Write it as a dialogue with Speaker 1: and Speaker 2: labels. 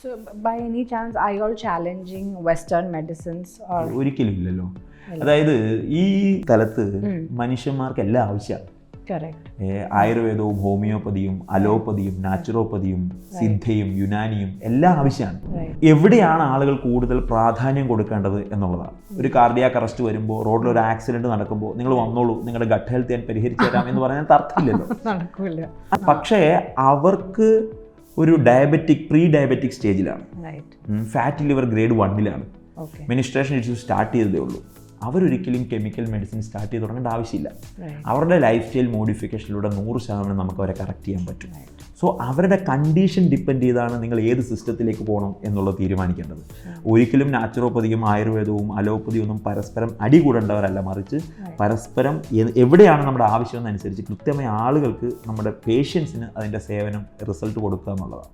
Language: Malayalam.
Speaker 1: So by any chance are you all challenging Western medicines or?
Speaker 2: ഒരിക്കലും ഇല്ലല്ലോ. അതായത് ഈ സ്ഥലത്ത് മനുഷ്യന്മാർക്ക് എല്ലാം ആവശ്യമാണ്.
Speaker 1: Correct.
Speaker 2: ആയുർവേദവും ഹോമിയോപ്പതിയും അലോപ്പതിയും നാച്ചുറോപ്പതിയും സിദ്ധയും യുനാനിയും എല്ലാം ആവശ്യമാണ്. എവിടെയാണ് ആളുകൾ കൂടുതൽ പ്രാധാന്യം കൊടുക്കേണ്ടത് എന്നുള്ളതാണ്. ഒരു കാർഡിയാക് അറസ്റ്റ് വരുമ്പോൾ, റോഡിൽ ഒരു ആക്സിഡന്റ് നടക്കുമ്പോൾ നിങ്ങൾ വന്നോളൂ, നിങ്ങളുടെ ഗട്ട് ഹെൽത്ത് ഞാൻ പരിഹരിച്ചു തരാം എന്ന് പറഞ്ഞാൽ അർത്ഥമില്ലല്ലോ.
Speaker 1: നടക്കില്ല.
Speaker 2: പക്ഷേ അവർക്ക് ഒരു പ്രീ ഡയബറ്റിക് സ്റ്റേജിലാണ്, ഫാറ്റി ലിവർ ഗ്രേഡ് 1-ലാണ്, മെനിസ്ട്രേഷൻ ഇഷ്യൂ സ്റ്റാർട്ട് ചെയ്തതേ ഉള്ളൂ. അവരൊരിക്കലും കെമിക്കൽ മെഡിസിൻ സ്റ്റാർട്ട് ചെയ്ത് തുടങ്ങേണ്ട ആവശ്യമില്ല. അവരുടെ ലൈഫ് സ്റ്റൈൽ മോഡിഫിക്കേഷനിലൂടെ 100% നമുക്ക് അവരെ കറക്റ്റ് ചെയ്യാൻ പറ്റും. സോ അവരുടെ കണ്ടീഷൻ ഡിപ്പെൻഡ് ചെയ്താണ് നിങ്ങൾ ഏത് സിസ്റ്റത്തിലേക്ക് പോകണം എന്നുള്ളത് തീരുമാനിക്കേണ്ടത്. ഒരിക്കലും നാച്ചുറോപ്പതിയും ആയുർവേദവും അലോപ്പതിയും ഒന്നും പരസ്പരം അടികൂടേണ്ടവരല്ല, മറിച്ച് പരസ്പരം എവിടെയാണ് നമ്മുടെ ആവശ്യം എന്നനുസരിച്ച് കൃത്യമായ ആളുകൾക്ക്, നമ്മുടെ പേഷ്യൻസിന് അതിൻ്റെ സേവനം റിസൾട്ട് കൊടുക്കുക എന്നുള്ളതാണ്.